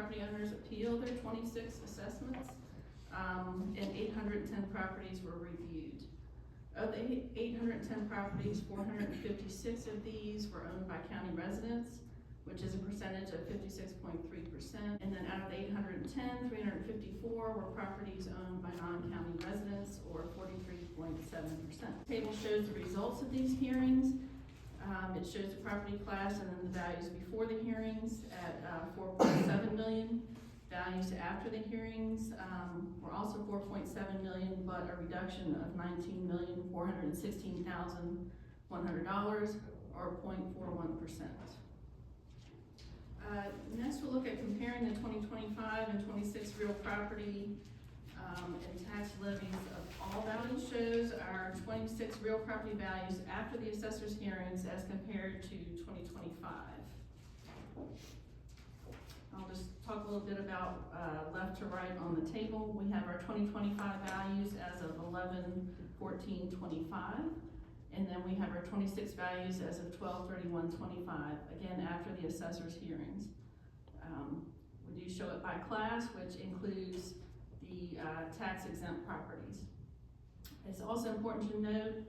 property owners appealed their 26 assessments, and 810 properties were reviewed. Of the 810 properties, 456 of these were owned by county residents, which is a percentage of 56.3%. And then out of the 810, 354 were properties owned by non-county residents, or 43.7%. The table shows the results of these hearings. It shows the property class and then the values before the hearings at 4.7 million. Values after the hearings were also 4.7 million, but a reduction of $19,416,100, or 0.41%. Next, we'll look at comparing the 2025 and 26 real property and tax levies of all values. Shows our 26 real property values after the assessor's hearings as compared to 2025. I'll just talk a little bit about left to right on the table. We have our 2025 values as of 11/14/25, and then we have our 26 values as of 12/31/25, again after the assessor's hearings. We do show it by class, which includes the tax exempt properties. It's also important to note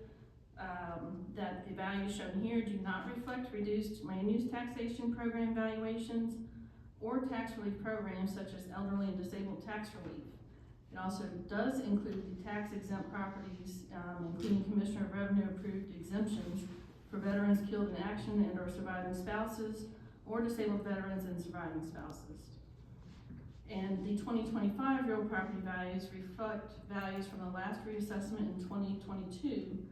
that the values shown here do not reflect reduced land use taxation program valuations or tax relief programs such as elderly and disabled tax relief. It also does include the tax exempt properties, including Commissioner of Revenue approved exemptions for veterans killed in action and or surviving spouses, or disabled veterans and surviving spouses. And the 2025 real property values reflect values from the last reassessment in 2022,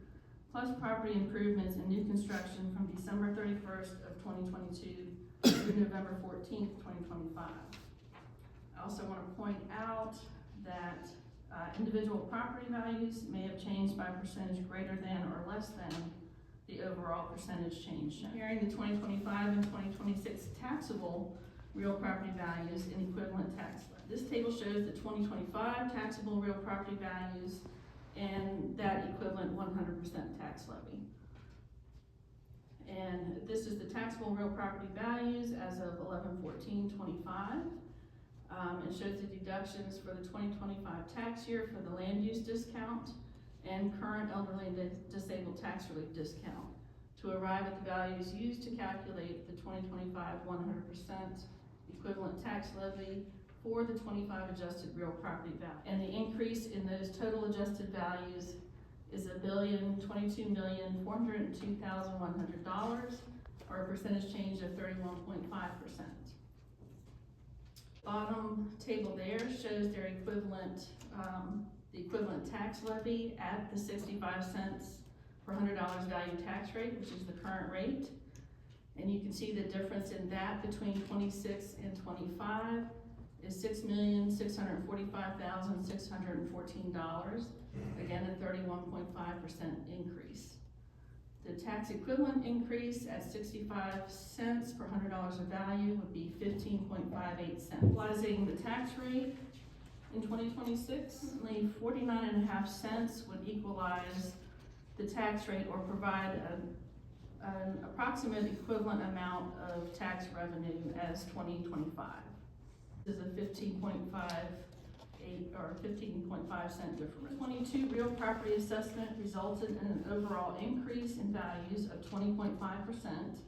plus property improvements and new construction from December 31st of 2022 through November 14th, 2025. I also want to point out that individual property values may have changed by a percentage greater than or less than the overall percentage change. Comparing the 2025 and 2026 taxable real property values and equivalent tax levy. This table shows the 2025 taxable real property values and that equivalent 100% tax levy. And this is the taxable real property values as of 11/14/25. It shows the deductions for the 2025 tax year for the land use discount and current elderly and disabled tax relief discount to arrive at the values used to calculate the 2025 100% equivalent tax levy for the 25 adjusted real property value. And the increase in those total adjusted values is $1,022,402,100, or a percentage change of 31.5%. Bottom table there shows their equivalent, the equivalent tax levy at the 65 cents per $100 value tax rate, which is the current rate. And you can see the difference in that between 26 and 25 is $6,645,614. Again, a 31.5% increase. The tax equivalent increase at 65 cents per $100 of value would be 15.58 cents. Equalizing the tax rate in 2026, only 49.5 cents would equalize the tax rate or provide an approximate equivalent amount of tax revenue as 2025. This is a 15.58 or 15.5 cent difference. 22 real property assessment resulted in an overall increase in values of 20.5%,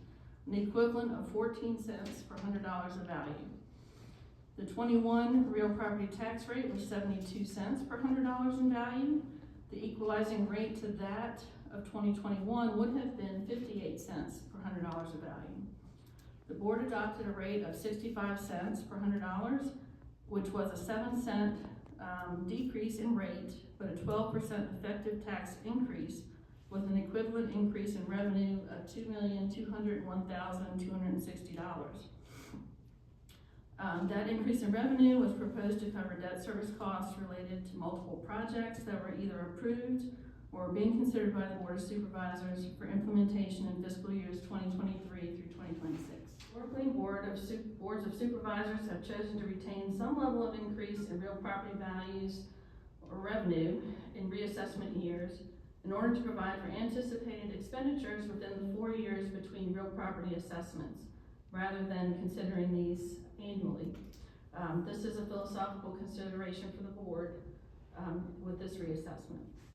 an equivalent of 14 cents per $100 of value. The 21 real property tax rate was 72 cents per $100 in value. The equalizing rate to that of 2021 would have been 58 cents per $100 of value. The board adopted a rate of 65 cents per $100, which was a 7-cent decrease in rate, but a 12% effective tax increase with an equivalent increase in revenue of $2,201,260. That increase in revenue was proposed to cover debt service costs related to multiple projects that were either approved or being considered by the Board of Supervisors for implementation in fiscal years 2023 through 2026. Historically, boards of supervisors have chosen to retain some level of increase in real property values or revenue in reassessment years in order to provide for anticipated expenditures within the 4 years between real property assessments, rather than considering these annually. This is a philosophical consideration for the board, with this reassessment.